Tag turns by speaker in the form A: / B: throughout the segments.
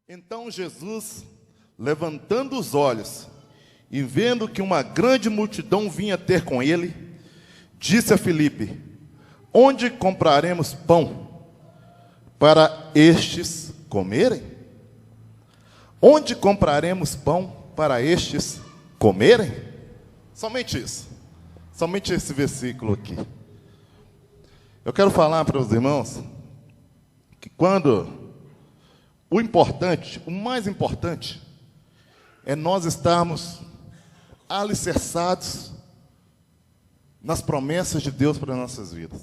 A: Então Jesus, levantando os olhos e vendo que uma grande multidão vinha ter com ele, disse a Filipe: onde compraremos pão para estes comerem? Onde compraremos pão para estes comerem? Somente isso. Somente esse versículo aqui. Eu quero falar para os irmãos que quando o importante, o mais importante, é nós estarmos alicerçados nas promessas de Deus para as nossas vidas.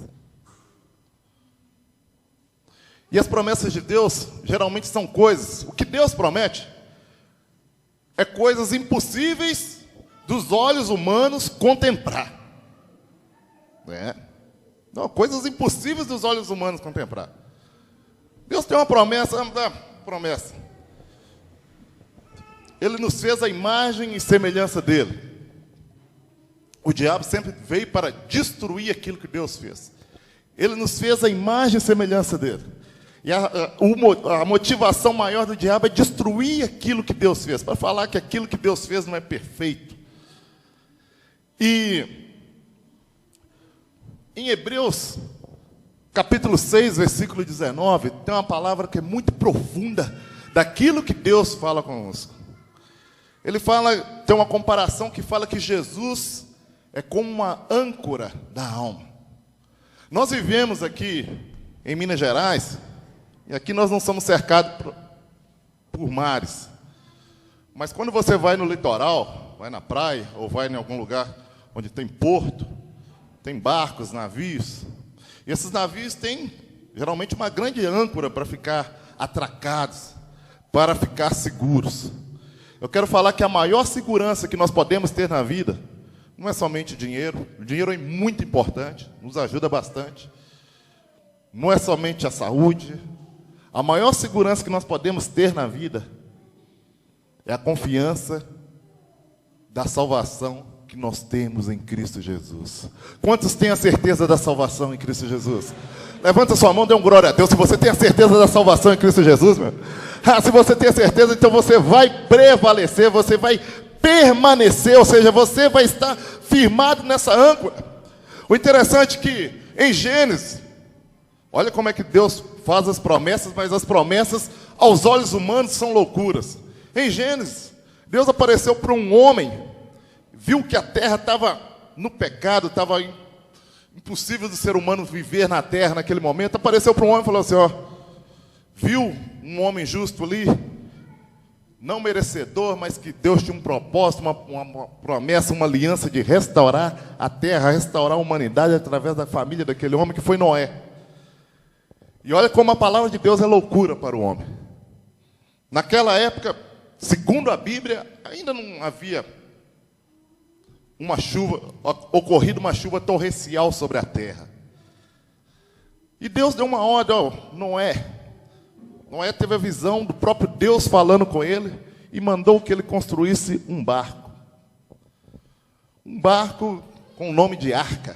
A: E as promessas de Deus geralmente são coisas, o que Deus promete é coisas impossíveis dos olhos humanos contemplar. Não, coisas impossíveis dos olhos humanos contemplar. Deus tem uma promessa. Ele nos fez a imagem e semelhança dele. O diabo sempre veio para destruir aquilo que Deus fez. Ele nos fez a imagem e semelhança dele. E a motivação maior do diabo é destruir aquilo que Deus fez, para falar que aquilo que Deus fez não é perfeito. E em Hebreus, capítulo 6, versículo 19, tem uma palavra que é muito profunda daquilo que Deus fala conosco. Ele fala, tem uma comparação que fala que Jesus é como uma âncora da alma. Nós vivemos aqui em Minas Gerais, e aqui nós não somos cercados por mares. Mas quando você vai no litoral, vai na praia, ou vai em algum lugar onde tem porto, tem barcos, navios, e esses navios têm geralmente uma grande âncora para ficar atracados, para ficar seguros. Eu quero falar que a maior segurança que nós podemos ter na vida não é somente dinheiro. O dinheiro é muito importante, nos ajuda bastante. Não é somente a saúde. A maior segurança que nós podemos ter na vida é a confiança da salvação que nós temos em Cristo Jesus. Quantos têm a certeza da salvação em Cristo Jesus? Levanta sua mão, dê um glória a Deus. Se você tem a certeza da salvação em Cristo Jesus, meu. Se você tem a certeza, então você vai prevalecer, você vai permanecer, ou seja, você vai estar firmado nessa âncora. O interessante é que em Gênesis, olha como é que Deus faz as promessas, mas as promessas aos olhos humanos são loucuras. Em Gênesis, Deus apareceu para um homem, viu que a terra estava no pecado, estava impossível do ser humano viver na terra naquele momento. Apareceu para um homem e falou assim, viu um homem justo ali, não merecedor, mas que Deus tinha um propósito, uma promessa, uma aliança de restaurar a terra, restaurar a humanidade através da família daquele homem que foi Noé. E olha como a palavra de Deus é loucura para o homem. Naquela época, segundo a Bíblia, ainda não havia ocorrido uma chuva torrencial sobre a terra. E Deus deu uma ordem, Noé teve a visão do próprio Deus falando com ele e mandou que ele construísse um barco. Um barco com o nome de arca.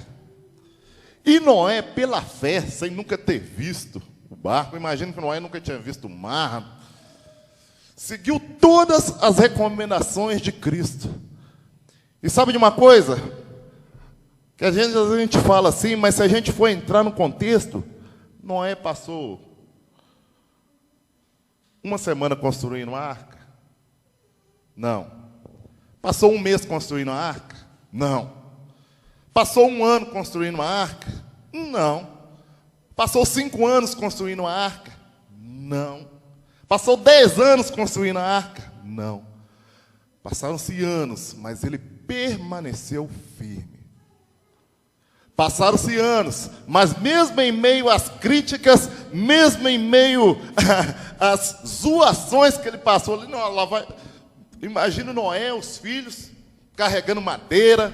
A: E Noé, pela fé, sem nunca ter visto o barco, imagina que Noé nunca tinha visto o mar, seguiu todas as recomendações de Cristo. E sabe de uma coisa? Que às vezes a gente fala assim, mas se a gente for entrar no contexto, Noé passou uma semana construindo uma arca? Não. Passou um mês construindo uma arca? Não. Passou um ano construindo uma arca? Não. Passou 5 anos construindo uma arca? Não. Passou 10 anos construindo a arca? Não. Passaram-se anos, mas ele permaneceu firme. Passaram-se anos, mas mesmo em meio às críticas, mesmo em meio às zoações que ele passou, imagina Noé, os filhos, carregando madeira,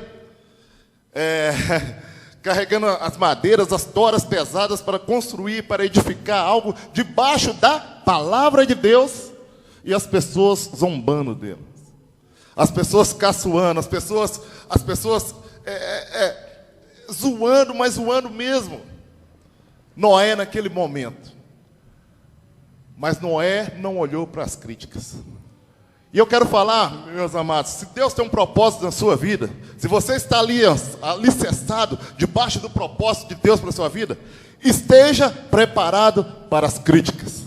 A: carregando as madeiras, as toras pesadas para construir, para edificar algo debaixo da palavra de Deus, e as pessoas zombando dele, as pessoas caçoando, as pessoas zoando, mas zoando mesmo. Noé naquele momento Mas Noé não olhou para as críticas. E eu quero falar, meus amados, se Deus tem um propósito na sua vida, se você está ali alicerçado debaixo do propósito de Deus para a sua vida, esteja preparado para as críticas.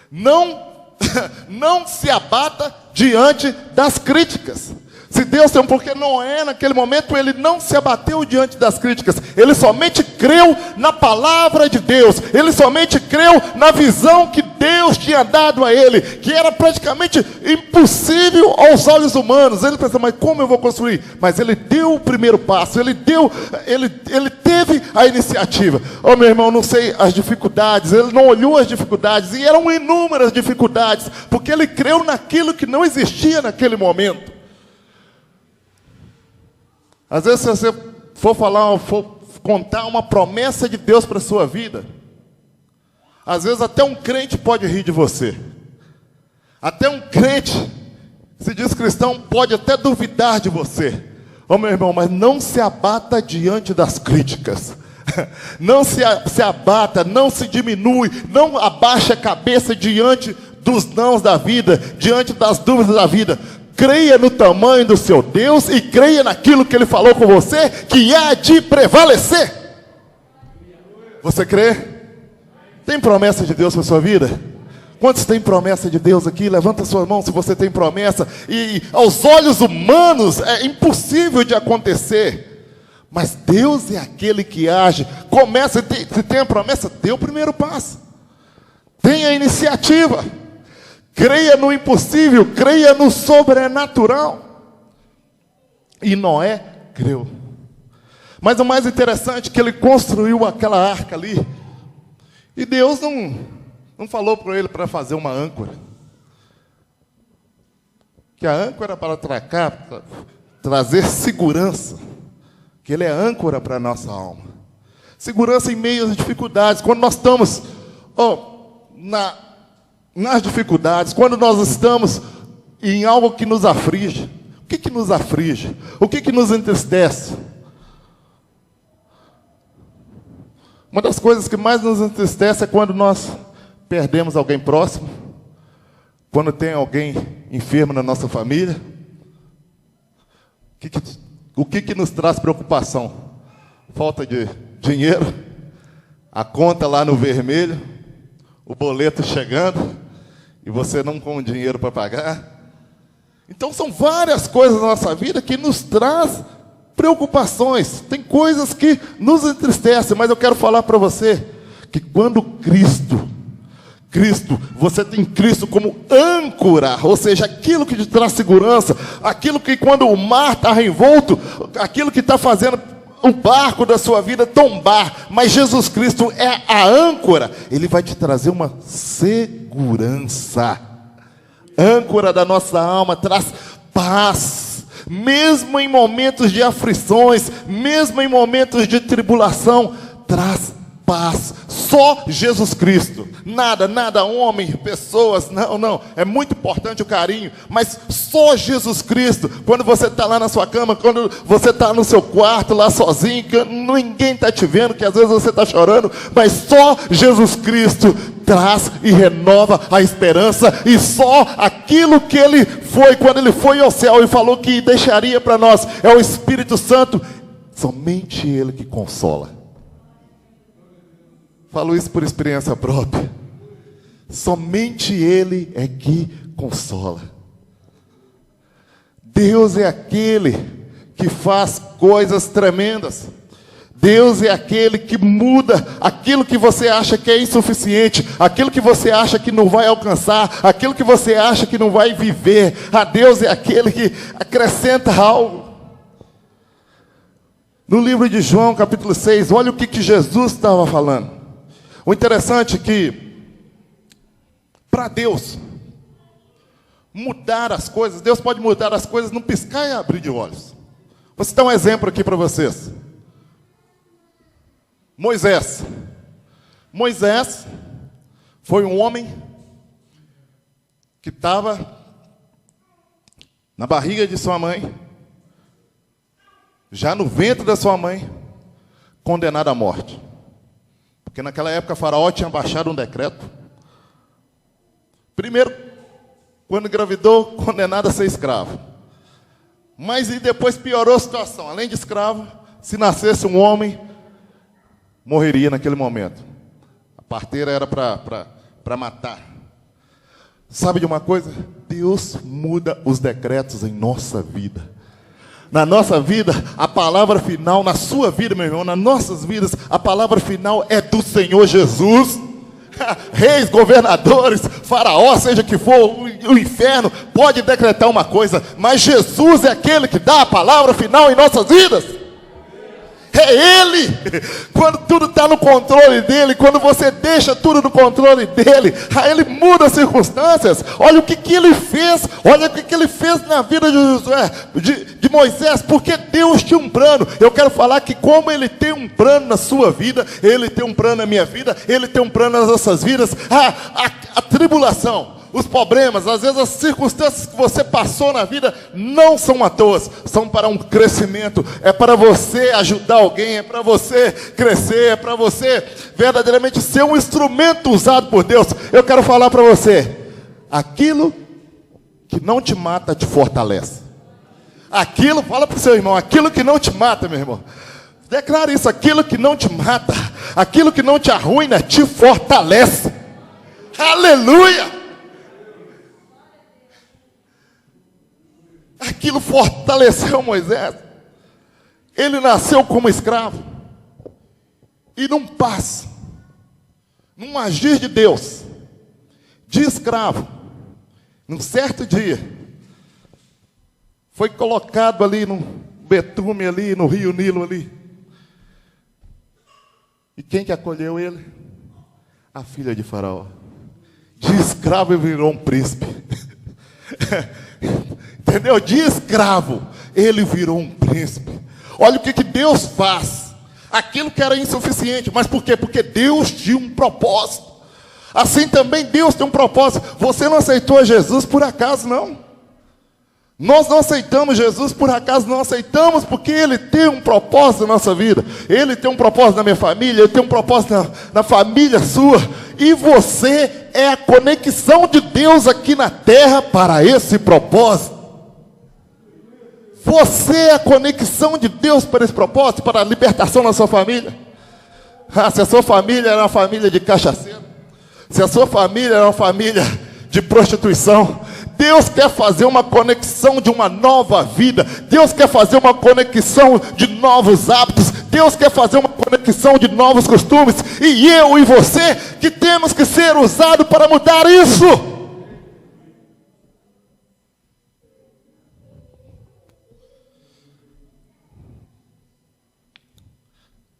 A: Não se abata diante das críticas. Se Deus tem porque Noé, naquele momento, ele não se abateu diante das críticas. Ele somente creu na palavra de Deus. Ele somente creu na visão que Deus tinha dado a ele, que era praticamente impossível aos olhos humanos. Ele pensou, mas como eu vou construir? Mas ele deu o primeiro passo, ele teve a iniciativa. Oh, meu irmão, não sei as dificuldades, ele não olhou as dificuldades, e eram inúmeras dificuldades, porque ele creu naquilo que não existia naquele momento. Às vezes, se você for contar uma promessa de Deus para a sua vida, às vezes até um crente pode rir de você. Até um crente, se diz cristão, pode até duvidar de você. Oh, meu irmão, mas não se abata diante das críticas. Não se abata, não se diminui, não abaixe a cabeça diante dos nãos da vida, diante das dúvidas da vida. Creia no tamanho do seu Deus e creia naquilo que Ele falou com você, que há de prevalecer. Você crê? Tem promessa de Deus para a sua vida? Quantos têm promessa de Deus aqui? Levanta a sua mão se você tem promessa. E aos olhos humanos é impossível de acontecer. Mas Deus é aquele que age. Começa, se tem a promessa, dê o primeiro passo. Tenha a iniciativa. Creia no impossível, creia no sobrenatural. E Noé creu. Mas o mais interessante é que ele construiu aquela arca ali. E Deus não falou para ele para fazer uma âncora. Que a âncora para trazer segurança. Que ele é âncora para a nossa alma. Segurança em meio às dificuldades. Quando nós estamos nas dificuldades, quando nós estamos em algo que nos aflige. O que nos aflige? O que nos entristece? Uma das coisas que mais nos entristece é quando nós perdemos alguém próximo, quando tem alguém enfermo na nossa família. O que nos traz preocupação? Falta de dinheiro, a conta lá no vermelho, o boleto chegando, e você não com dinheiro para pagar. Então são várias coisas na nossa vida que nos traz preocupações. Tem coisas que nos entristecem, mas eu quero falar para você que quando você tem Cristo como âncora, ou seja, aquilo que te traz segurança, aquilo que quando o mar está revolto, aquilo que está fazendo o barco da sua vida tombar, mas Jesus Cristo é a âncora, Ele vai te trazer uma segurança. Âncora da nossa alma, traz paz, mesmo em momentos de aflições, mesmo em momentos de tribulação, traz paz. Só Jesus Cristo, nada, homem, pessoas, não, é muito importante o carinho, mas só Jesus Cristo. Quando você está lá na sua cama, quando você está no seu quarto lá sozinho, que ninguém está te vendo, que às vezes você está chorando, mas só Jesus Cristo traz e renova a esperança, e só aquilo que Ele foi, quando Ele foi ao céu e falou que deixaria para nós, é o Espírito Santo, somente Ele que consola. Falo isso por experiência própria. Somente Ele é que consola. Deus é aquele que faz coisas tremendas. Deus é aquele que muda aquilo que você acha que é insuficiente, aquilo que você acha que não vai alcançar, aquilo que você acha que não vai viver. Deus é aquele que acrescenta algo. No livro de João, capítulo 6, olha o que Jesus estava falando. O interessante é que, para Deus mudar as coisas, Deus pode mudar as coisas num piscar e abrir de olhos. Vou citar um exemplo aqui para vocês. Moisés foi um homem que estava na barriga de sua mãe, já no ventre da sua mãe, condenado à morte. Porque naquela época Faraó tinha baixado um decreto Primeiro, quando engravidou, condenado a ser escravo. Mas e depois piorou a situação. Além de escravo, se nascesse um homem, morreria naquele momento. A parteira era para matar. Sabe de uma coisa? Deus muda os decretos em nossa vida. Na nossa vida, a palavra final, na sua vida, meu irmão, nas nossas vidas, a palavra final é do Senhor Jesus. Reis, governadores, faraó, seja que for, o inferno pode decretar uma coisa, mas Jesus é aquele que dá a palavra final em nossas vidas. É Ele. Quando tudo está no controle dEle, quando você deixa tudo no controle dEle, aí Ele muda as circunstâncias. Olha o que Ele fez, olha o que Ele fez na vida de Josué, de Moisés, porque Deus tinha um plano. Eu quero falar que como Ele tem um plano na sua vida, Ele tem um plano na minha vida, Ele tem um plano nas nossas vidas. A tribulação, os problemas, às vezes as circunstâncias que você passou na vida não são à toa, são para um crescimento, é para você ajudar alguém, é para você crescer, é para você verdadeiramente ser um instrumento usado por Deus. Eu quero falar para você, aquilo que não te mata te fortalece. Aquilo, fala para o seu irmão, aquilo que não te mata, meu irmão, declara isso, aquilo que não te mata, aquilo que não te arruina, te fortalece. Aleluia! Aquilo fortaleceu Moisés. Ele nasceu como escravo. E num passo, num agir de Deus, de escravo, num certo dia, foi colocado ali no betume ali, no rio Nilo ali. E quem que acolheu ele? A filha de Faraó. De escravo ele virou um príncipe. Entendeu? De escravo, ele virou um príncipe. Olha o que Deus faz. Aquilo que era insuficiente, mas por quê? Porque Deus tinha um propósito. Assim também Deus tem um propósito. Você não aceitou a Jesus por acaso, não. Nós não aceitamos Jesus por acaso, não aceitamos porque Ele tem um propósito na nossa vida. Ele tem um propósito na minha família, Ele tem um propósito na família sua. E você é a conexão de Deus aqui na terra para esse propósito. Você é a conexão de Deus para esse propósito, para a libertação da sua família. Se a sua família era uma família de cachaceiro, se a sua família era uma família de prostituição, Deus quer fazer uma conexão de uma nova vida. Deus quer fazer uma conexão de novos hábitos. Deus quer fazer uma conexão de novos costumes. E eu e você que temos que ser usados para mudar isso.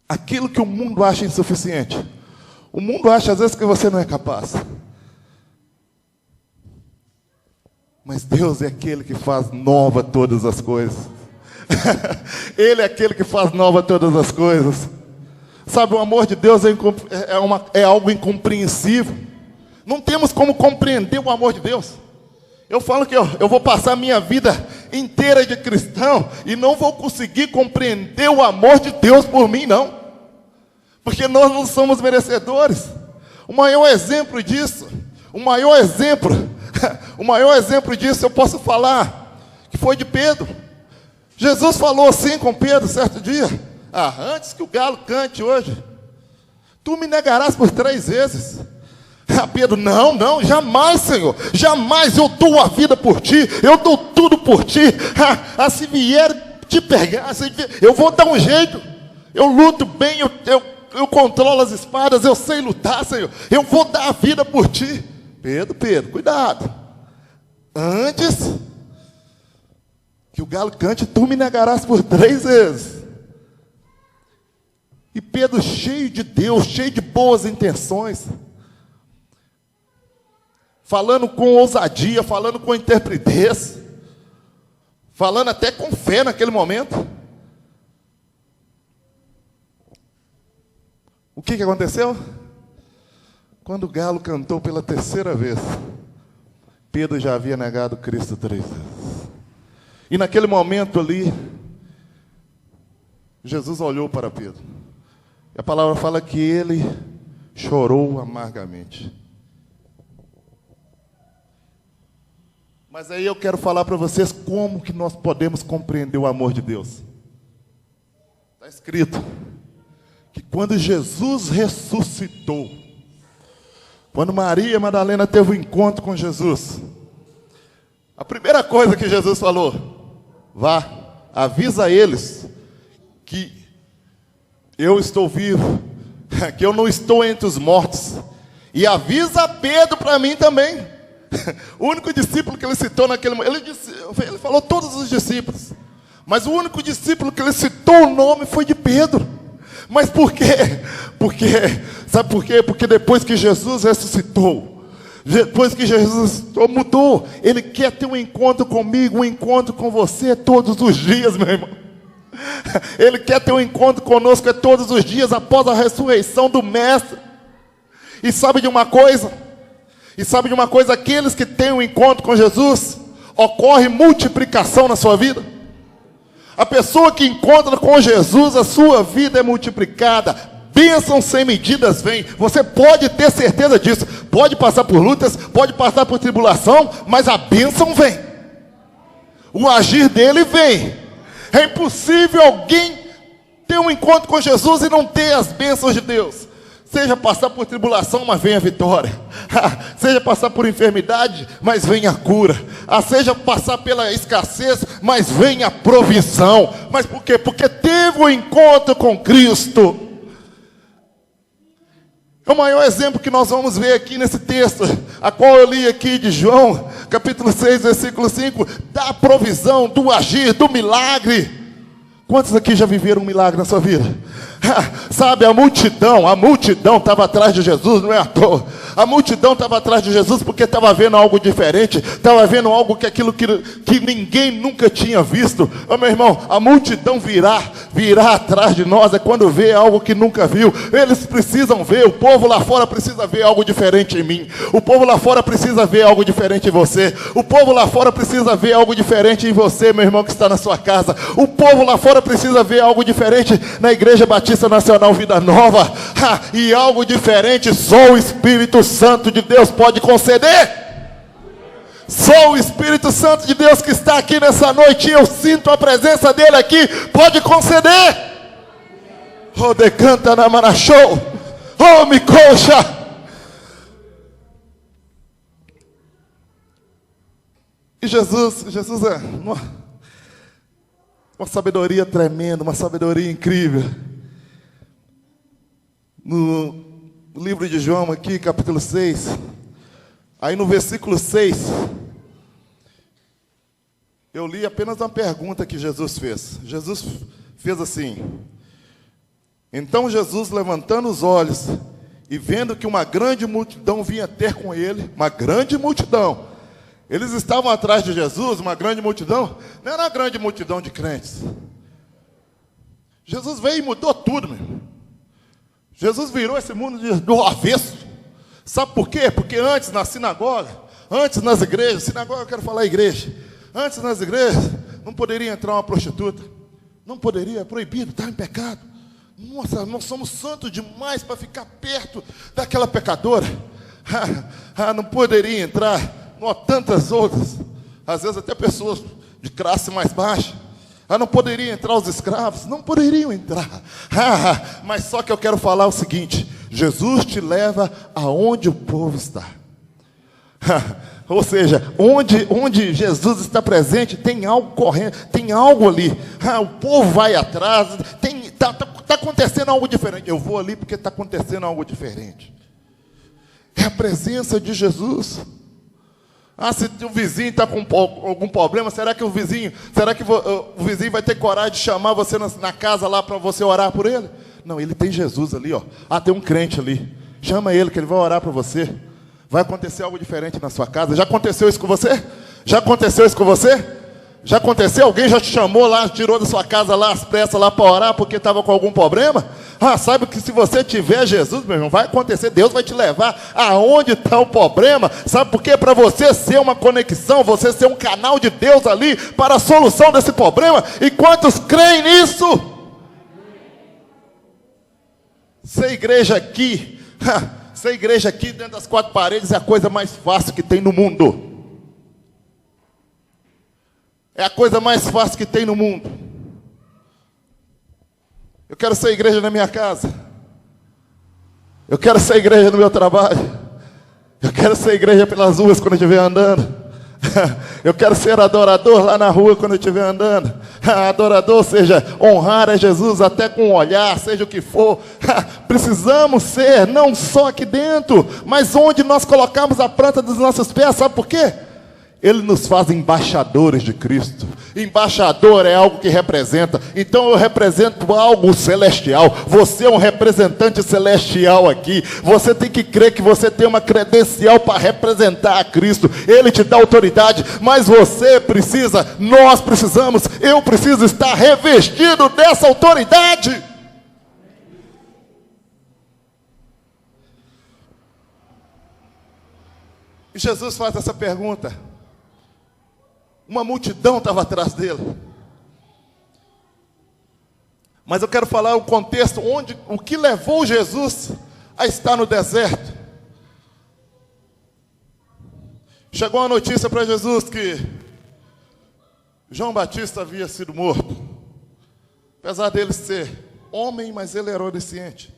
A: Aquilo que o mundo acha insuficiente. O mundo acha às vezes que você não é capaz. Mas Deus é aquele que faz nova todas as coisas. Ele é aquele que faz nova todas as coisas. Sabe, o amor de Deus é algo incompreensível. Não temos como compreender o amor de Deus. Eu falo que eu vou passar a minha vida inteira de cristão e não vou conseguir compreender o amor de Deus por mim, não. Porque nós não somos merecedores. O maior exemplo disso, o maior exemplo disso eu posso falar, que foi de Pedro. Jesus falou assim com Pedro certo dia: antes que o galo cante hoje, tu me negarás por 3 vezes. Pedro, não, jamais, Senhor, jamais, eu dou a vida por ti, eu dou tudo por ti. Se vier te pegar, eu vou dar um jeito, eu luto bem, eu controlo as espadas, eu sei lutar, Senhor, eu vou dar a vida por ti. Pedro, cuidado, antes que o galo cante, tu me negarás por 3 vezes. E Pedro, cheio de Deus, cheio de boas intenções, falando com ousadia, falando com intrepidez, falando até com fé naquele momento. O que aconteceu? Quando o galo cantou pela 3ª vez, Pedro já havia negado Cristo 3 vezes. E naquele momento ali, Jesus olhou para Pedro. E a palavra fala que ele chorou amargamente. Mas aí eu quero falar para vocês como que nós podemos compreender o amor de Deus. Está escrito que quando Jesus ressuscitou, quando Maria Madalena teve um encontro com Jesus, a primeira coisa que Jesus falou: vá, avisa eles que eu estou vivo, que eu não estou entre os mortos. E avisa Pedro para mim também. O único discípulo que ele citou naquele momento, ele falou todos os discípulos, mas o único discípulo que ele citou o nome foi de Pedro. Mas por quê? Sabe por quê? Porque depois que Jesus ressuscitou, mudou. Ele quer ter um encontro comigo, um encontro com você todos os dias, meu irmão. Ele quer ter um encontro conosco todos os dias após a ressurreição do Mestre. E sabe de uma coisa? Aqueles que têm um encontro com Jesus, ocorre multiplicação na sua vida. A pessoa que encontra com Jesus, a sua vida é multiplicada. Bênçãos sem medidas vêm. Você pode ter certeza disso. Pode passar por lutas, pode passar por tribulação, mas a bênção vem. O agir dele vem. É impossível alguém ter um encontro com Jesus e não ter as bênçãos de Deus. Seja passar por tribulação, mas vem a vitória. Seja passar por enfermidade, mas vem a cura. Seja passar pela escassez, mas vem a provisão. Mas por quê? Porque teve um encontro com Cristo. É o maior exemplo que nós vamos ver aqui nesse texto, a qual eu li aqui de João, capítulo 6, versículo 5, da provisão, do agir, do milagre. Quantos aqui já viveram um milagre na sua vida? Sabe, a multidão estava atrás de Jesus, não é à toa. A multidão estava atrás de Jesus porque estava vendo algo diferente, estava vendo algo que ninguém nunca tinha visto. Meu irmão, a multidão virá atrás de nós, é quando vê algo que nunca viu. Eles precisam ver, o povo lá fora precisa ver algo diferente em mim. O povo lá fora precisa ver algo diferente em você. O povo lá fora precisa ver algo diferente em você, meu irmão, que está na sua casa. O povo lá fora precisa ver algo diferente na Igreja Batista Nacional Vida Nova. E algo diferente só o Espírito Santo de Deus pode conceder. Só o Espírito Santo de Deus que está aqui nessa noite, eu sinto a presença dele aqui, pode conceder. Oh, decanta na marachou. Oh, me coxa. E Jesus é uma sabedoria tremenda, uma sabedoria incrível. No livro de João aqui, capítulo 6, aí no versículo 6, eu li apenas uma pergunta que Jesus fez. Jesus fez assim: então Jesus, levantando os olhos e vendo que uma grande multidão vinha ter com ele, uma grande multidão, eles estavam atrás de Jesus, uma grande multidão, não era uma grande multidão de crentes. Jesus veio e mudou tudo, meu. Jesus virou esse mundo do avesso. Sabe por quê? Porque antes na sinagoga, antes nas igrejas, sinagoga eu quero falar igreja, antes nas igrejas, não poderia entrar uma prostituta. Não poderia, é proibido, está em pecado. Nossa, nós somos santos demais para ficar perto daquela pecadora. Não poderia entrar. Tantas outras, às vezes até pessoas de classe mais baixa. Não poderiam entrar os escravos, não poderiam entrar. Mas só que eu quero falar o seguinte: Jesus te leva aonde o povo está. Ou seja, onde Jesus está presente, tem algo correndo, tem algo ali. O povo vai atrás, está acontecendo algo diferente. Eu vou ali porque está acontecendo algo diferente. É a presença de Jesus. Se o vizinho está com algum problema, será que o vizinho vai ter coragem de chamar você na casa lá para você orar por ele? Não, ele tem Jesus ali, ó. Tem um crente ali. Chama ele que ele vai orar por você. Vai acontecer algo diferente na sua casa. Já aconteceu isso com você? Já aconteceu isso com você? Já aconteceu? Alguém já te chamou lá, tirou da sua casa lá às pressas lá para orar porque estava com algum problema? Sabe que se você tiver Jesus, meu irmão, vai acontecer. Deus vai te levar aonde está o problema. Sabe por quê? Para você ser uma conexão, você ser um canal de Deus ali para a solução desse problema. E quantos creem nisso? Ser igreja aqui dentro das quatro paredes é a coisa mais fácil que tem no mundo. É a coisa mais fácil que tem no mundo. Eu quero ser igreja na minha casa. Eu quero ser igreja no meu trabalho. Eu quero ser igreja pelas ruas quando eu estiver andando. Eu quero ser adorador lá na rua quando eu estiver andando. Adorador, seja honrar a Jesus até com o olhar, seja o que for. Precisamos ser, não só aqui dentro, mas onde nós colocamos a planta dos nossos pés. Sabe por quê? Ele nos faz embaixadores de Cristo. Embaixador é algo que representa. Então eu represento algo celestial. Você é um representante celestial aqui. Você tem que crer que você tem uma credencial para representar a Cristo. Ele te dá autoridade, mas você precisa, nós precisamos, eu preciso estar revestido dessa autoridade. E Jesus faz essa pergunta. Uma multidão estava atrás dele. Mas eu quero falar o contexto, o que levou Jesus a estar no deserto. Chegou a notícia para Jesus que João Batista havia sido morto. Apesar dele ser homem, mas ele era onisciente.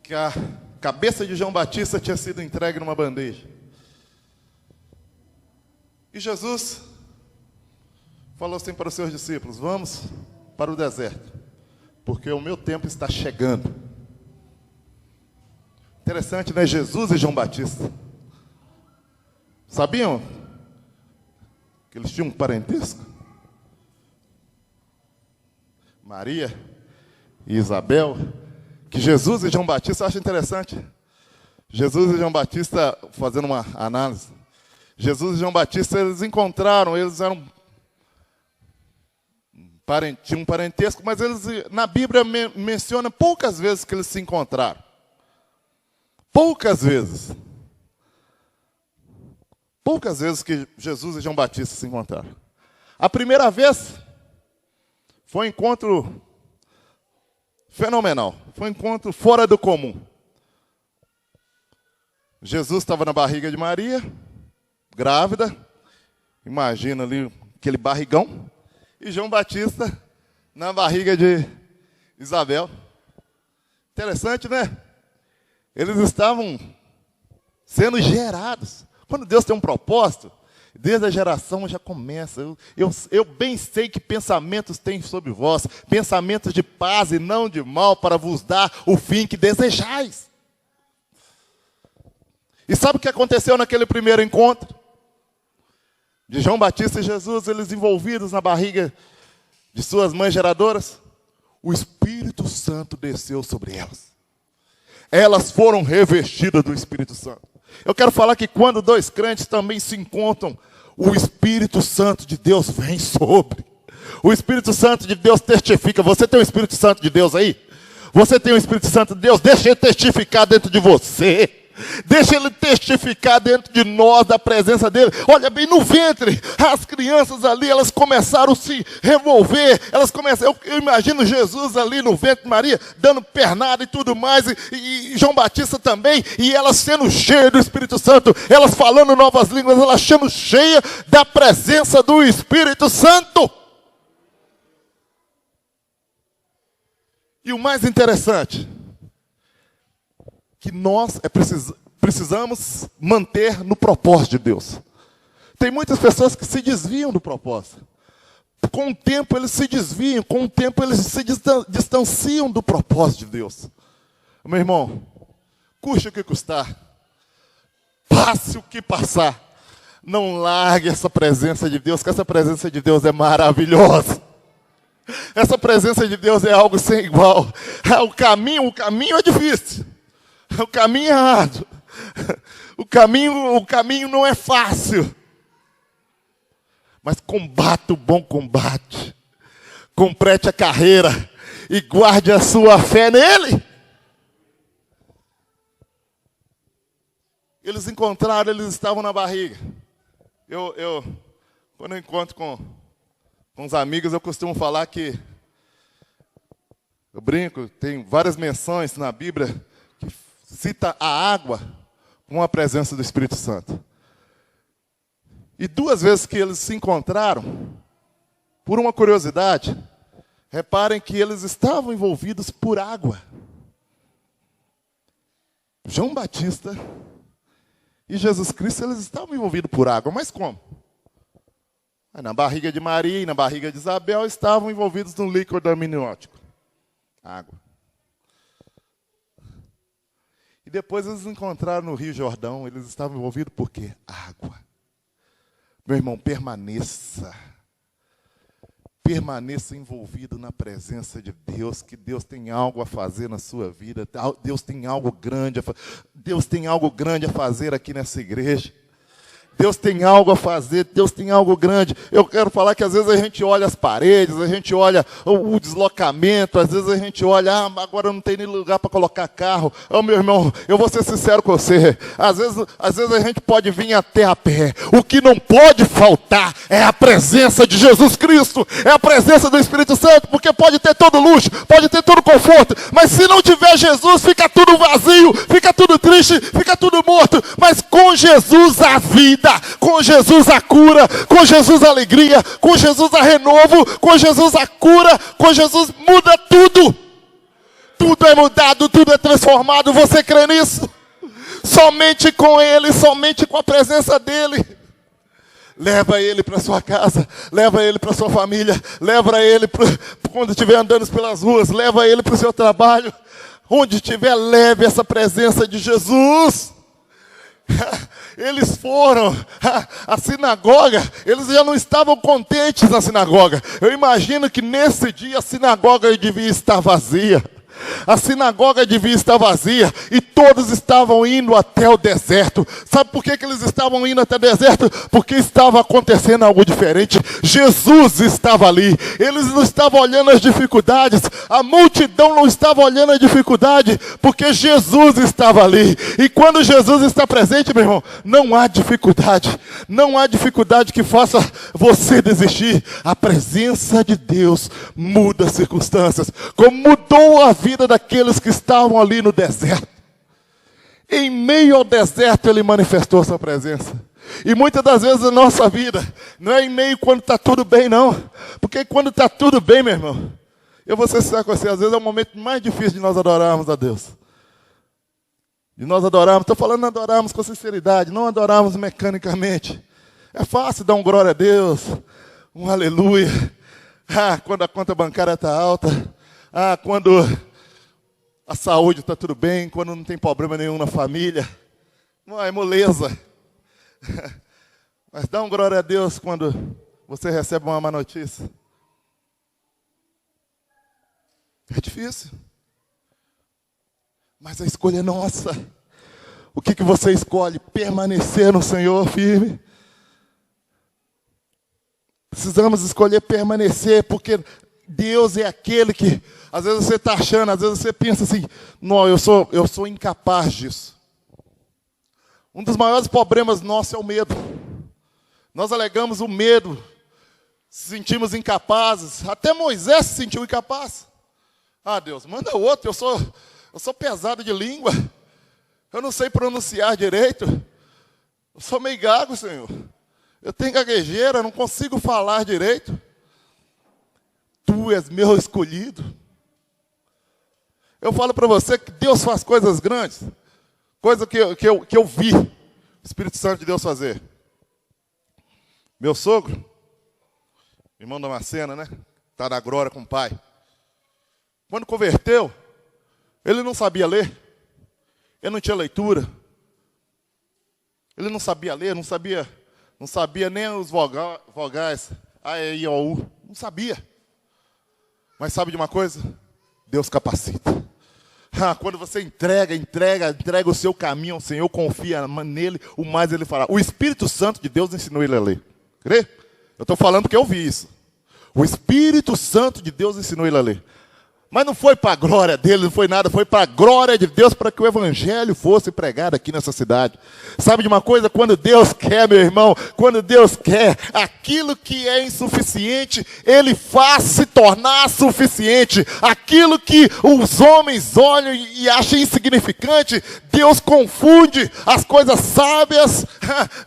A: Que a cabeça de João Batista tinha sido entregue numa bandeja. E Jesus falou assim para os seus discípulos: vamos para o deserto, porque o meu tempo está chegando. Interessante, né? Jesus e João Batista. Sabiam que eles tinham um parentesco? Maria e Isabel. Que Jesus e João Batista, eu acho interessante. Jesus e João Batista, fazendo uma análise. Jesus e João Batista, eles encontraram, eles eram tinham um parentesco, mas eles, na Bíblia, menciona poucas vezes que eles se encontraram. Poucas vezes. Poucas vezes que Jesus e João Batista se encontraram. A primeira vez foi um encontro fenomenal. Foi um encontro fora do comum. Jesus estava na barriga de Maria, grávida. Imagina ali aquele barrigão. E João Batista na barriga de Isabel. Interessante, né? Eles estavam sendo gerados. Quando Deus tem um propósito, desde a geração já começa. Eu bem sei que pensamentos têm sobre vós, pensamentos de paz e não de mal, para vos dar o fim que desejais. E sabe o que aconteceu naquele primeiro encontro? De João Batista e Jesus, eles envolvidos na barriga de suas mães geradoras, o Espírito Santo desceu sobre elas. Elas foram revestidas do Espírito Santo. Eu quero falar que quando dois crentes também se encontram, o Espírito Santo de Deus vem sobre. O Espírito Santo de Deus testifica. Você tem o Espírito Santo de Deus aí? Você tem o Espírito Santo de Deus? Deixa ele testificar dentro de você. Deixa ele testificar dentro de nós da presença dele. Olha bem, no ventre, as crianças ali, elas começaram a se revolver. Elas começaram, eu imagino Jesus ali no ventre de Maria, dando pernada e tudo mais, e João Batista também, e elas sendo cheias do Espírito Santo, elas falando novas línguas, elas sendo cheias da presença do Espírito Santo. E o mais interessante, que nós precisamos manter no propósito de Deus. Tem muitas pessoas que se desviam do propósito. Com o tempo eles se desviam, com o tempo eles se distanciam do propósito de Deus. Meu irmão, custe o que custar, passe o que passar, não largue essa presença de Deus, que essa presença de Deus é maravilhosa. Essa presença de Deus é algo sem igual. O caminho é difícil. O caminho é árduo. O caminho não é fácil. Mas combata o bom combate. Complete a carreira e guarde a sua fé nele. Eles encontraram, eles estavam na barriga. Quando eu encontro com os amigos, eu costumo falar que eu brinco, tem várias menções na Bíblia que cita a água com a presença do Espírito Santo. E 2 vezes que eles se encontraram, por uma curiosidade, reparem que eles estavam envolvidos por água. João Batista e Jesus Cristo, eles estavam envolvidos por água, mas como? Na barriga de Maria e na barriga de Isabel estavam envolvidos num líquido amniótico, água. E depois eles encontraram no Rio Jordão, eles estavam envolvidos por quê? Água. Meu irmão, permaneça. Permaneça envolvido na presença de Deus, que Deus tem algo a fazer na sua vida. Deus tem algo grande a fazer aqui nessa igreja. Deus tem algo a fazer, Deus tem algo grande. Eu quero falar que às vezes a gente olha as paredes, a gente olha o deslocamento, às vezes a gente olha, agora não tem nem lugar para colocar carro. Meu irmão, eu vou ser sincero com você. Às vezes a gente pode vir até a pé. O que não pode faltar é a presença de Jesus Cristo, é a presença do Espírito Santo, porque pode ter todo luxo, pode ter todo conforto, mas se não tiver Jesus, fica tudo vazio, fica tudo triste, fica tudo morto. Mas com Jesus a vida, com Jesus a cura, com Jesus a alegria, com Jesus a renovo, com Jesus a cura, com Jesus muda tudo. Tudo é mudado, tudo é transformado. Você crê nisso? Somente com Ele, somente com a presença dEle. Leva Ele para sua casa, leva Ele para sua família, leva Ele quando estiver andando pelas ruas, leva Ele para o seu trabalho. Onde estiver, leve essa presença de Jesus. Eles foram à sinagoga, eles já não estavam contentes na sinagoga. Eu imagino que nesse dia a sinagoga devia estar vazia. A sinagoga devia estar vazia e todos estavam indo até o deserto. Sabe por que eles estavam indo até o deserto? Porque estava acontecendo algo diferente. Jesus estava ali. Eles não estavam olhando as dificuldades. A multidão não estava olhando a dificuldade, porque Jesus estava ali. E quando Jesus está presente, meu irmão, não há dificuldade. Não há dificuldade que faça você desistir. A presença de Deus muda as circunstâncias, como mudou a vida daqueles que estavam ali no deserto. Em meio ao deserto ele manifestou sua presença. E muitas das vezes a nossa vida não é em meio quando está tudo bem, não. Porque quando está tudo bem, meu irmão, eu vou ser sincero com você, às vezes é o momento mais difícil de nós adorarmos a Deus. De nós adorarmos, estou falando adorarmos com sinceridade, não adorarmos mecanicamente. É fácil dar um glória a Deus, um aleluia. Quando a conta bancária está alta. Quando a saúde está tudo bem, quando não tem problema nenhum na família. Não, é moleza. Mas dá um glória a Deus quando você recebe uma má notícia. É difícil. Mas a escolha é nossa. O que você escolhe? Permanecer no Senhor firme. Precisamos escolher permanecer, porque Deus é aquele que, às vezes você está achando, às vezes você pensa assim, não, eu sou incapaz disso. Um dos maiores problemas nossos é o medo. Nós alegamos o medo, sentimos incapazes. Até Moisés se sentiu incapaz. Deus, manda outro, eu sou pesado de língua. Eu não sei pronunciar direito. Eu sou meio gago, Senhor. Eu tenho gaguejeira, não consigo falar direito. Tu és meu escolhido. Eu falo para você que Deus faz coisas grandes. Coisa que eu vi o Espírito Santo de Deus fazer. Meu sogro, irmão da Macena, né? Está na glória com o pai. Quando converteu, ele não sabia ler. Ele não tinha leitura. Ele não sabia ler, não sabia nem os vogais. A, E, I, O, U. Não sabia. Mas sabe de uma coisa? Deus capacita. Quando você entrega o seu caminho ao Senhor, confia nele, o mais ele fará. O Espírito Santo de Deus ensinou ele a ler. Crê? Eu estou falando porque eu vi isso. O Espírito Santo de Deus ensinou ele a ler. Mas não foi para a glória dele, não foi nada, foi para a glória de Deus, para que o evangelho fosse pregado aqui nessa cidade. Sabe de uma coisa? Quando Deus quer, meu irmão, quando Deus quer, aquilo que é insuficiente, Ele faz se tornar suficiente. Aquilo que os homens olham e acham insignificante, Deus confunde as coisas sábias,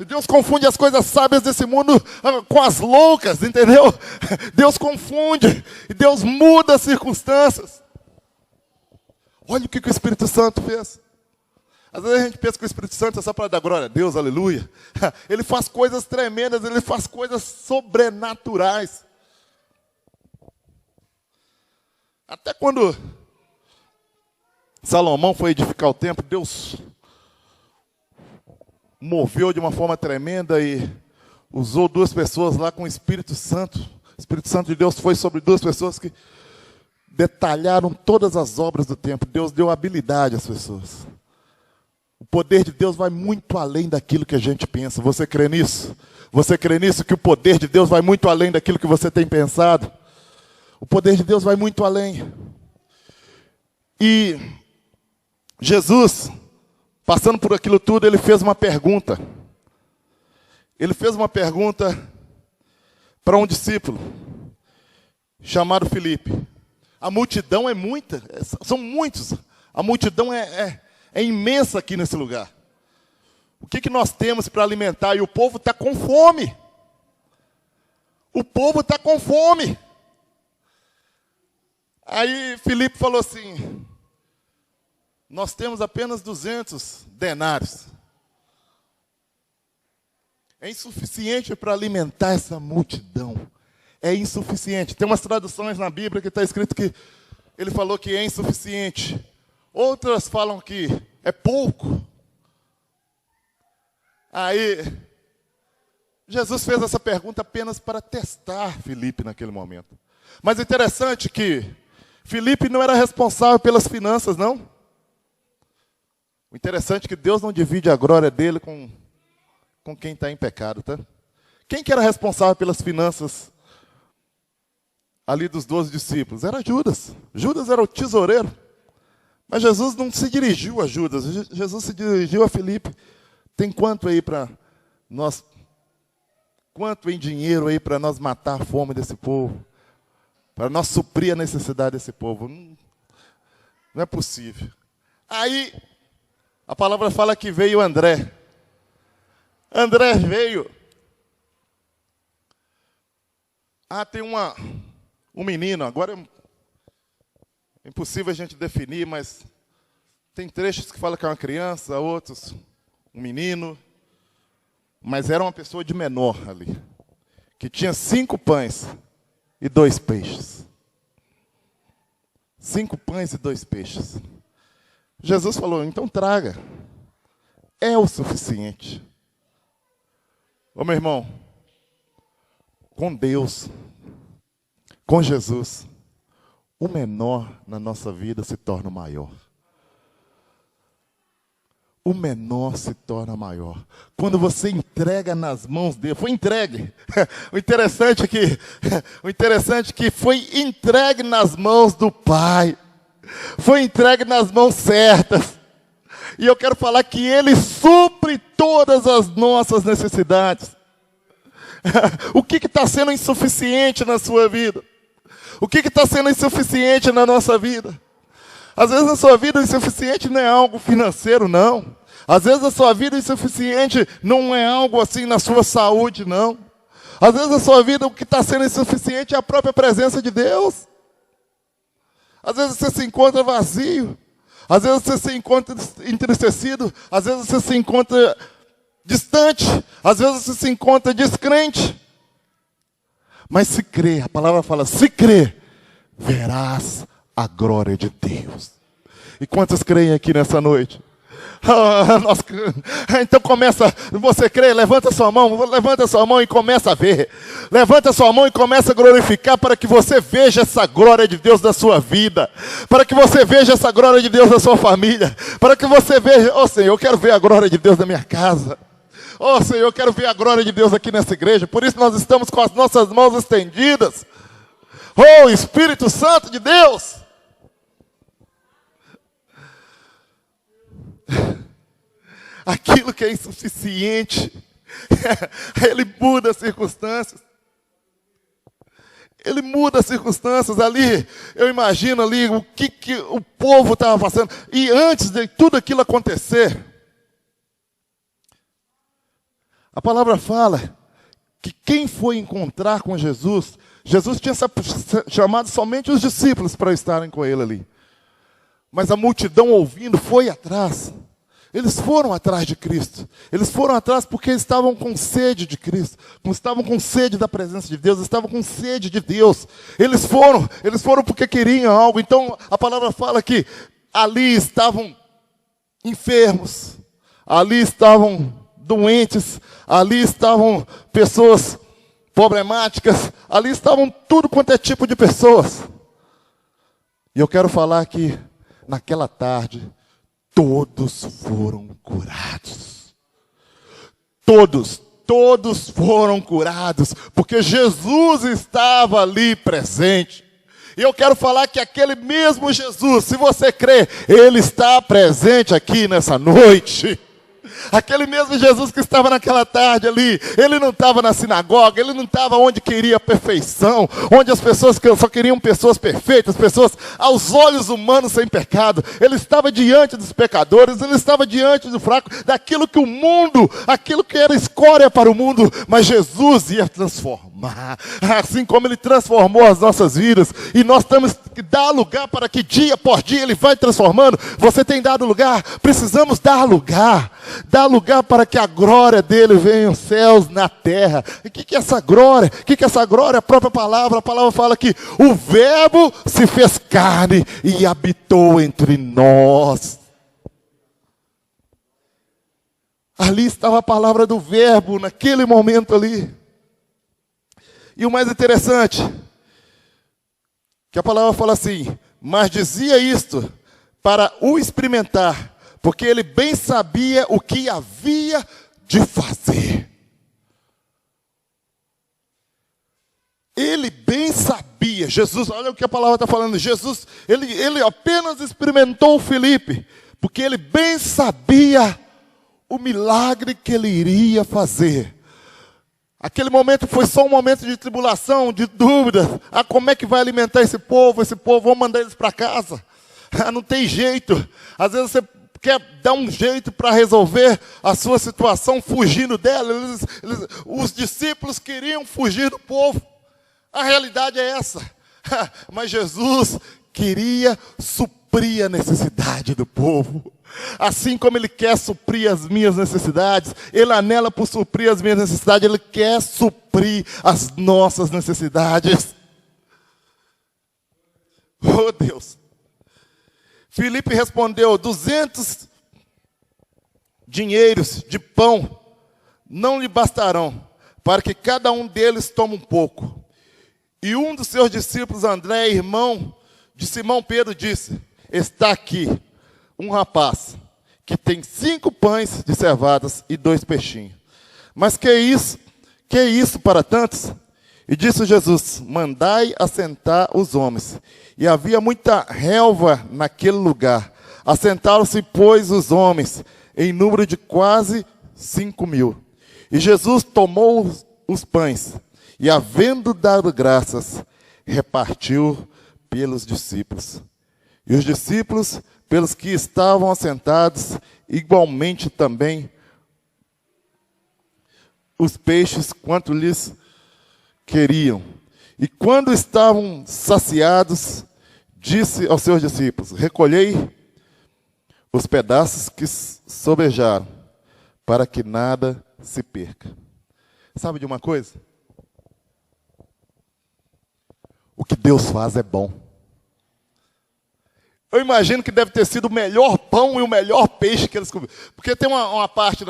A: Deus confunde as coisas sábias desse mundo com as loucas, entendeu? Deus confunde, e Deus muda as circunstâncias. Olha o que o Espírito Santo fez. Às vezes a gente pensa que o Espírito Santo é só para dar glória a Deus, aleluia. Ele faz coisas tremendas, ele faz coisas sobrenaturais. Até quando Salomão foi edificar o templo, Deus moveu de uma forma tremenda e usou duas pessoas lá com o Espírito Santo. O Espírito Santo de Deus foi sobre duas pessoas que detalharam todas as obras do templo. Deus deu habilidade às pessoas. O poder de Deus vai muito além daquilo que a gente pensa. Você crê nisso? Você crê nisso, que o poder de Deus vai muito além daquilo que você tem pensado? O poder de Deus vai muito além. E Jesus, passando por aquilo tudo, ele fez uma pergunta. Ele fez uma pergunta para um discípulo chamado Filipe. A multidão é muita, são muitos. A multidão é imensa aqui nesse lugar. O que nós temos para alimentar? E o povo está com fome. O povo está com fome. Aí Filipe falou assim: nós temos apenas 200 denários. É insuficiente para alimentar essa multidão. É insuficiente. Tem umas traduções na Bíblia que está escrito que ele falou que é insuficiente. Outras falam que é pouco. Aí, Jesus fez essa pergunta apenas para testar Filipe naquele momento. Mas é interessante que Filipe não era responsável pelas finanças, não. O interessante é que Deus não divide a glória dele com quem está em pecado, tá? Quem que era responsável pelas finanças ali dos 12 discípulos? Era Judas. Judas era o tesoureiro. Mas Jesus não se dirigiu a Judas, Jesus se dirigiu a Filipe. Tem quanto aí para nós, quanto em dinheiro aí para nós matar a fome desse povo? Para nós suprir a necessidade desse povo? Não é possível. Aí, a palavra fala que veio André. André veio. Tem um menino, agora é impossível a gente definir, mas tem trechos que falam que é uma criança, outros um menino, mas era uma pessoa de menor ali, que tinha 5 pães e 2 peixes. 5 pães e 2 peixes. Jesus falou: então traga, é o suficiente. Ô meu irmão, com Deus, com Jesus, o menor na nossa vida se torna o maior. O menor se torna maior. Quando você entrega nas mãos dele, foi entregue. O interessante é que foi entregue nas mãos do Pai. Foi entregue nas mãos certas. E eu quero falar que Ele supre todas as nossas necessidades. O que está sendo insuficiente na sua vida? O que está sendo insuficiente na nossa vida? Às vezes a sua vida insuficiente não é algo financeiro, não. Às vezes a sua vida insuficiente não é algo assim na sua saúde, não. Às vezes a sua vida, o que está sendo insuficiente é a própria presença de Deus. Às vezes você se encontra vazio. Às vezes você se encontra entristecido. Às vezes você se encontra distante. Às vezes você se encontra descrente. Mas se crê, a palavra fala, se crê, verás a glória de Deus. E quantos creem aqui nessa noite? Então começa, você crê, levanta sua mão e começa a ver. Levanta sua mão e começa a glorificar para que você veja essa glória de Deus da sua vida. Para que você veja essa glória de Deus da sua família. Para que você veja, Senhor, eu quero ver a glória de Deus na minha casa. Senhor, eu quero ver a glória de Deus aqui nessa igreja. Por isso nós estamos com as nossas mãos estendidas. Espírito Santo de Deus, aquilo que é insuficiente. Ele muda as circunstâncias. Ele muda as circunstâncias ali. Eu imagino ali o que o povo estava passando. E antes de tudo aquilo acontecer, a palavra fala que quem foi encontrar com Jesus, Jesus tinha chamado somente os discípulos para estarem com ele ali. Mas a multidão ouvindo foi atrás. Eles foram atrás de Cristo. Eles foram atrás porque estavam com sede de Cristo. Estavam com sede da presença de Deus. Estavam com sede de Deus. Eles foram porque queriam algo. Então a palavra fala que ali estavam enfermos. Ali estavam doentes. Ali estavam pessoas problemáticas. Ali estavam tudo quanto é tipo de pessoas. E eu quero falar que naquela tarde todos foram curados. Todos foram curados, porque Jesus estava ali presente. E eu quero falar que aquele mesmo Jesus, se você crê, ele está presente aqui nessa noite. Aquele mesmo Jesus que estava naquela tarde ali, ele não estava na sinagoga, ele não estava onde queria a perfeição, onde as pessoas só queriam pessoas perfeitas, pessoas aos olhos humanos sem pecado. Ele estava diante dos pecadores, ele estava diante do fraco, daquilo que o mundo, aquilo que era escória para o mundo, mas Jesus ia transformar, assim como ele transformou as nossas vidas, e nós temos que dar lugar para que dia por dia ele vai transformando. Você tem dado lugar? Precisamos dar lugar para que a glória dele venha aos céus, na terra. E o que é essa glória? O que é essa glória? A própria palavra, a palavra fala que o Verbo se fez carne e habitou entre nós. Ali estava a palavra do Verbo, naquele momento ali. E o mais interessante, que a palavra fala assim, mas dizia isto para o experimentar, porque ele bem sabia o que havia de fazer. Ele bem sabia. Jesus, olha o que a palavra está falando. Jesus, ele apenas experimentou o Filipe, porque ele bem sabia o milagre que ele iria fazer. Aquele momento foi só um momento de tribulação, de dúvida. Como é que vai alimentar esse povo? Vamos mandar eles para casa. Não tem jeito. Às vezes você quer dar um jeito para resolver a sua situação fugindo dela. Os discípulos queriam fugir do povo. A realidade é essa. Mas Jesus queria suprir a necessidade do povo. Assim como ele quer suprir as minhas necessidades, ele anela por suprir as minhas necessidades, ele quer suprir as nossas necessidades. Oh Deus! Filipe respondeu, 200 dinheiros de pão não lhe bastarão, para que cada um deles tome um pouco. E um dos seus discípulos, André, irmão de Simão Pedro, disse, está aqui um rapaz que tem 5 pães de cevadas e 2 peixinhos. Mas que é isso para tantos? E disse Jesus, mandai assentar os homens. E havia muita relva naquele lugar. Assentaram-se, pois, os homens, em número de quase 5.000. E Jesus tomou os pães, e havendo dado graças, repartiu pelos discípulos. E os discípulos, pelos que estavam assentados, igualmente também os peixes, quanto lhes queriam. E quando estavam saciados, disse aos seus discípulos, recolhei os pedaços que sobejaram, para que nada se perca. Sabe de uma coisa? O que Deus faz é bom. Eu imagino que deve ter sido o melhor pão e o melhor peixe que eles comeram. Porque tem uma parte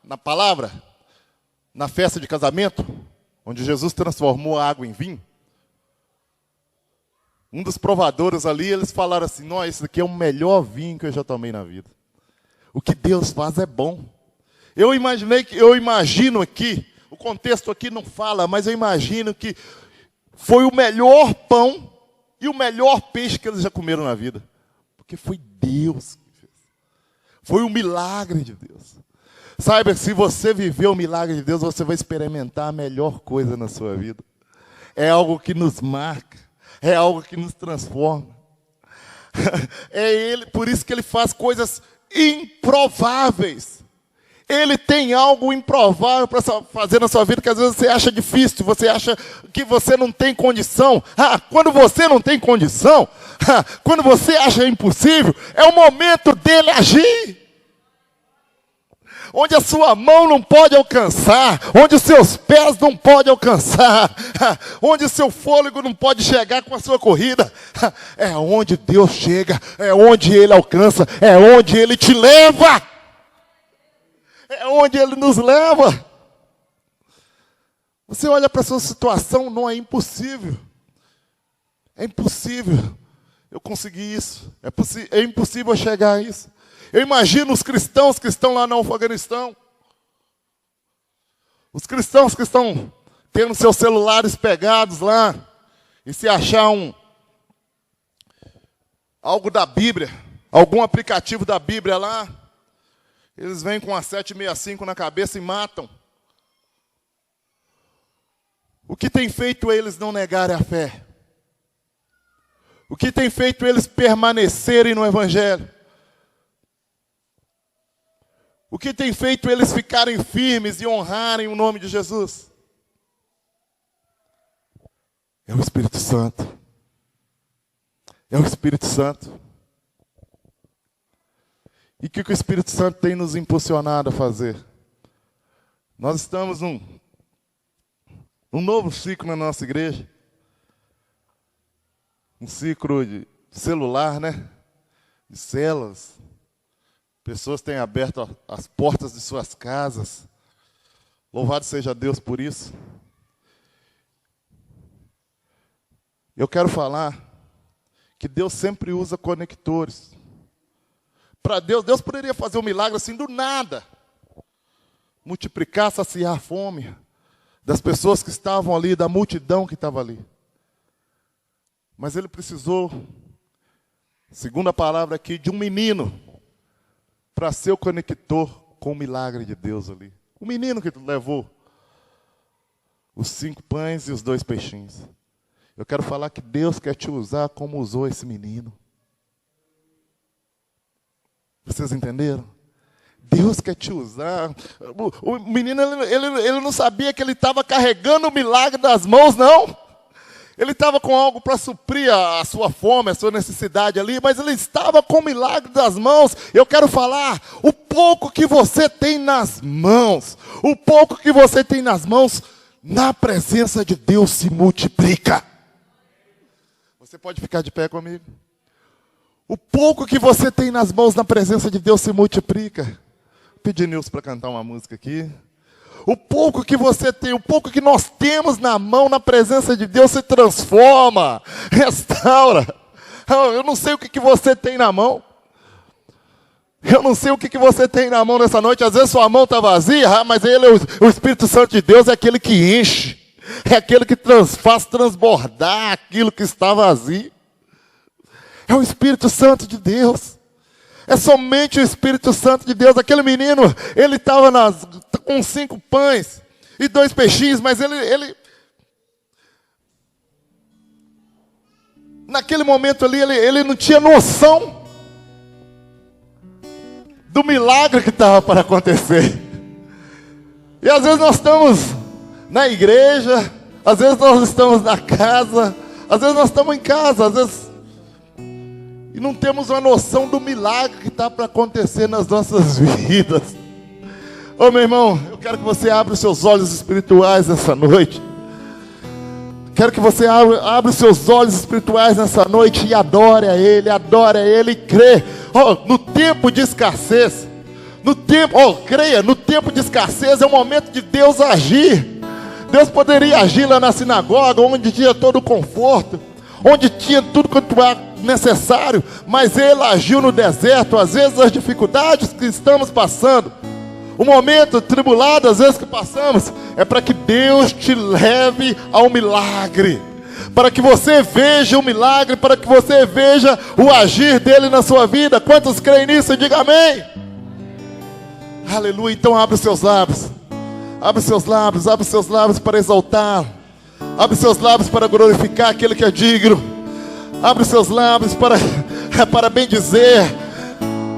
A: na palavra, na festa de casamento, onde Jesus transformou a água em vinho. Um dos provadores ali, eles falaram assim, não, esse aqui é o melhor vinho que eu já tomei na vida. O que Deus faz é bom. Eu imagino aqui, o contexto aqui não fala, mas eu imagino que foi o melhor pão e o melhor peixe que eles já comeram na vida. Porque foi Deus que fez. Foi um milagre de Deus. Saiba que se você viver o milagre de Deus, você vai experimentar a melhor coisa na sua vida. É algo que nos marca, é algo que nos transforma. É Ele, por isso que Ele faz coisas improváveis. Ele tem algo improvável para fazer na sua vida que às vezes você acha difícil, você acha que você não tem condição. Quando você não tem condição, quando você acha impossível, é o momento dele agir. Onde a sua mão não pode alcançar, onde os seus pés não podem alcançar, onde o seu fôlego não pode chegar com a sua corrida, é onde Deus chega, é onde Ele alcança, é onde Ele te leva, é onde Ele nos leva. Você olha para a sua situação, não é impossível, é impossível eu conseguir isso, é impossível eu chegar a isso. Eu imagino os cristãos que estão lá no Afeganistão. Os cristãos que estão tendo seus celulares pegados lá. E se achar algo da Bíblia, algum aplicativo da Bíblia lá, eles vêm com a 765 na cabeça e matam. O que tem feito eles não negarem a fé? O que tem feito eles permanecerem no Evangelho? O que tem feito eles ficarem firmes e honrarem o nome de Jesus? É o Espírito Santo. É o Espírito Santo. E o que o Espírito Santo tem nos impulsionado a fazer? Nós estamos num novo ciclo na nossa igreja. Um ciclo de celular, né? De células. Pessoas têm aberto as portas de suas casas. Louvado seja Deus por isso. Eu quero falar que Deus sempre usa conectores. Para Deus poderia fazer um milagre assim do nada. Multiplicar, saciar a fome das pessoas que estavam ali, da multidão que estava ali. Mas Ele precisou, segundo a palavra aqui, de um menino para ser o conector com o milagre de Deus ali. O menino que levou os 5 pães e os 2 peixinhos. Eu quero falar que Deus quer te usar como usou esse menino. Vocês entenderam? Deus quer te usar. O menino, ele não sabia que ele estava carregando o milagre das mãos, não. Ele estava com algo para suprir a sua fome, a sua necessidade ali, mas ele estava com o milagre das mãos. Eu quero falar, o pouco que você tem nas mãos, o pouco que você tem nas mãos, na presença de Deus se multiplica. Você pode ficar de pé comigo? O pouco que você tem nas mãos, na presença de Deus se multiplica. Vou pedir Nilson para cantar uma música aqui. O pouco que você tem, o pouco que nós temos na mão, na presença de Deus, se transforma, restaura. Eu não sei o que você tem na mão. Eu não sei o que você tem na mão nessa noite. Às vezes sua mão está vazia, mas o Espírito Santo de Deus é aquele que enche. É aquele que faz transbordar aquilo que está vazio. É o Espírito Santo de Deus. É somente o Espírito Santo de Deus. Aquele menino, ele estava com 5 pães e 2 peixinhos, mas ele naquele momento ali, ele não tinha noção do milagre que estava para acontecer. E às vezes nós estamos na igreja, às vezes nós estamos na casa, às vezes nós estamos em casa, às vezes e não temos uma noção do milagre que está para acontecer nas nossas vidas. Ô meu irmão, eu quero que você abra os seus olhos espirituais nessa noite. Quero que você abra os seus olhos espirituais nessa noite e adore a Ele e crê. No tempo de escassez, creia, no tempo de escassez é o momento de Deus agir. Deus poderia agir lá na sinagoga, onde tinha todo o conforto, onde tinha tudo quanto era necessário, mas Ele agiu no deserto. Às vezes as dificuldades que estamos passando, o momento tribulado às vezes que passamos, é para que Deus te leve ao milagre, para que você veja o milagre, para que você veja o agir dele na sua vida. Quantos creem nisso? Diga amém. Aleluia. Então abre os seus lábios. Abre os seus lábios, abre os seus lábios para exaltar. Abre os seus lábios para glorificar aquele que é digno. Abre os seus lábios para bendizer.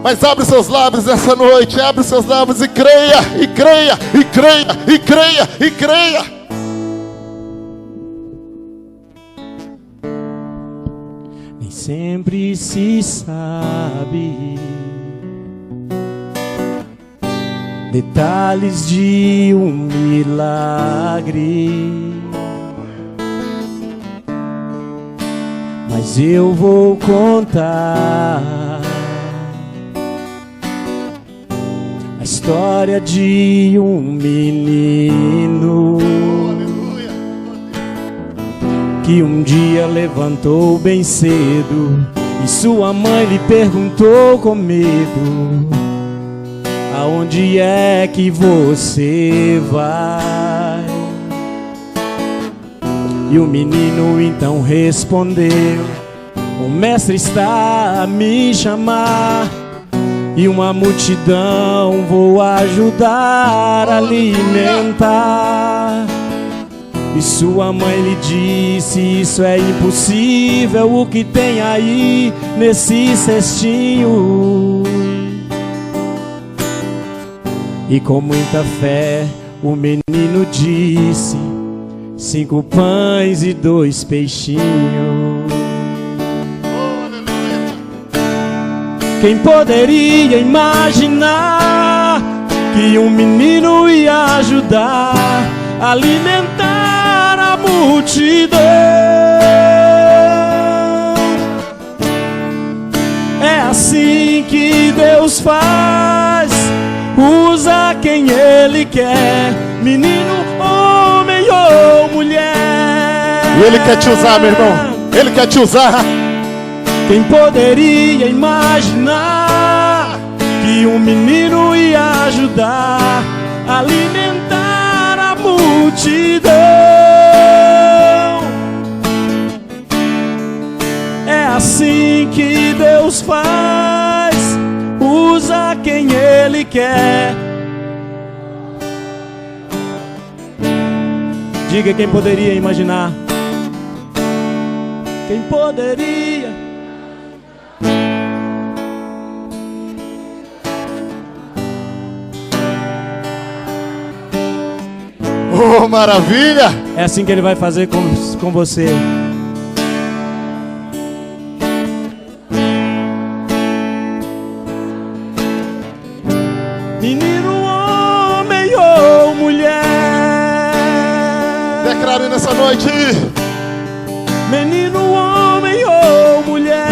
A: Mas abre os seus lábios essa noite. Abre os seus lábios e creia, e creia, e creia, e creia, e creia.
B: Nem sempre se sabe detalhes de um milagre, mas eu vou contar a história de um menino que um dia levantou bem cedo e sua mãe lhe perguntou com medo: aonde é que você vai? E o menino então respondeu: o mestre está a me chamar, e uma multidão vou ajudar a alimentar. E sua mãe lhe disse: isso é impossível, o que tem aí nesse cestinho? E com muita fé o menino disse: 5 pães e 2 peixinhos. Quem poderia imaginar que um menino ia ajudar a alimentar a multidão? É assim que Deus faz, usa quem Ele quer, menino, homem ou mulher.
A: E Ele quer te usar, meu irmão. Ele quer te usar.
B: Quem poderia imaginar que um menino ia ajudar a alimentar a multidão? É assim que Deus faz, usa quem Ele quer. Diga: quem poderia imaginar? Quem poderia?
A: Oh, maravilha!
B: É assim que Ele vai fazer com você. Menino, homem ou mulher,
A: declare nessa noite:
B: menino, homem ou mulher,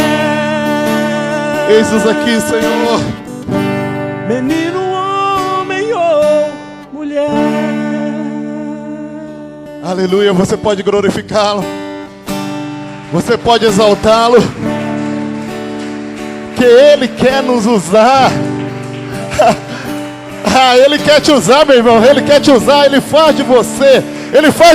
A: eis-nos aqui, Senhor.
B: menino, homem ou mulher.
A: Aleluia. Você pode glorificá-lo, você pode exaltá-lo, que Ele quer nos usar. Ele quer te usar, meu irmão. Ele quer te usar. Ele faz de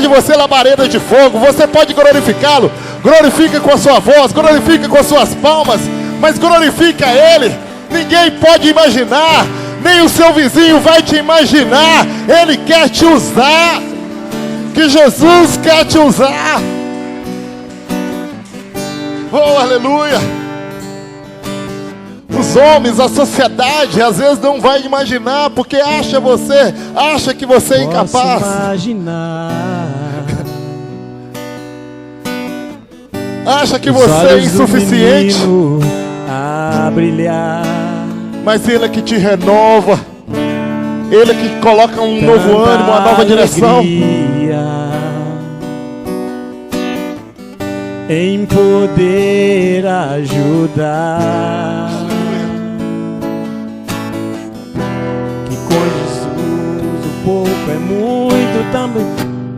A: você labareda de fogo. Você pode glorificá-lo. Glorifica com a sua voz, glorifica com as suas palmas, mas glorifica Ele. Ninguém pode imaginar, nem o seu vizinho vai te imaginar. Ele quer te usar. Que Jesus quer te usar. Oh, aleluia. Os homens, a sociedade, às vezes não vai imaginar, porque acha que você é incapaz.
B: Imaginar.
A: Acha que você é insuficiente.
B: A brilhar.
A: Mas Ele é que te renova. Ele é que coloca um novo ânimo, uma nova direção.
B: Em poder ajudar. Que com Jesus o pouco é muito, também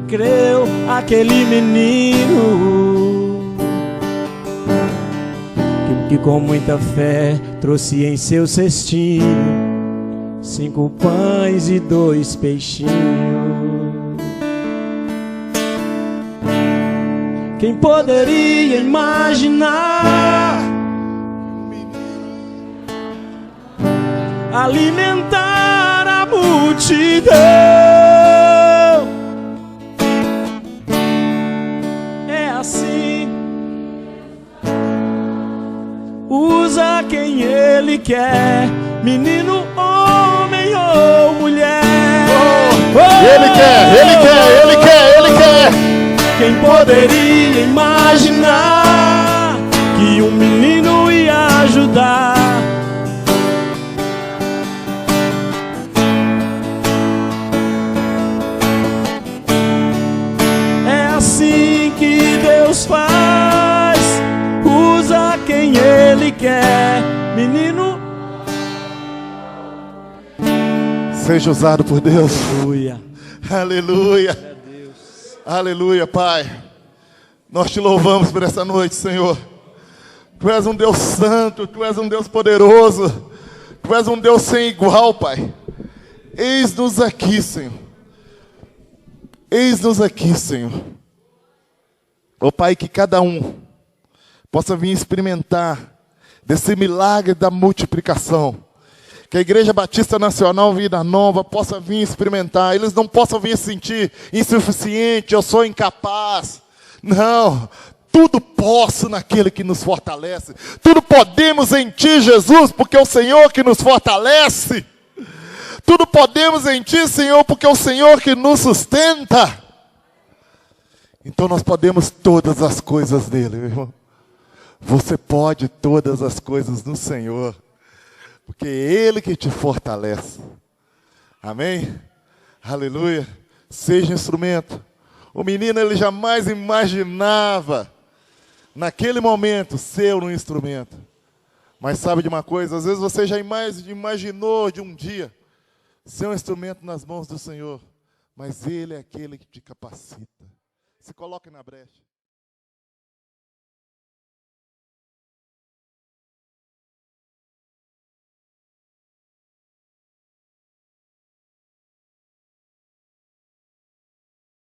B: creu aquele menino que com muita fé trouxe em seu cestinho 5 pães e 2 peixinhos. Quem poderia imaginar alimentar a da multidão. É assim, usa quem Ele quer, menino, homem ou mulher.
A: Ele quer, Ele quer, Ele quer, Ele quer.
B: Quem poderia imaginar que um menino ia ajudar? É assim que Deus faz, usa quem Ele quer, menino.
A: Seja usado por Deus.
B: Aleluia.
A: Aleluia. Aleluia, Pai. Nós te louvamos por essa noite, Senhor. Tu és um Deus santo, Tu és um Deus poderoso, Tu és um Deus sem igual, Pai. Eis-nos aqui, Senhor. Eis-nos aqui, Senhor. Ó Pai, que cada um possa vir experimentar desse milagre da multiplicação. Que a Igreja Batista Nacional Vida Nova possa vir experimentar. Eles não possam vir sentir insuficiente, eu sou incapaz. Não, tudo posso naquele que nos fortalece. Tudo podemos em Ti, Jesus, porque é o Senhor que nos fortalece. Tudo podemos em Ti, Senhor, porque é o Senhor que nos sustenta. Então nós podemos todas as coisas nele, meu irmão. Você pode todas as coisas no Senhor, porque é Ele que te fortalece. Amém? Aleluia. Seja instrumento. O menino, ele jamais imaginava, naquele momento, ser um instrumento. Mas sabe de uma coisa? Às vezes você já imaginou de um dia ser um instrumento nas mãos do Senhor. Mas Ele é aquele que te capacita. Se coloque na brecha.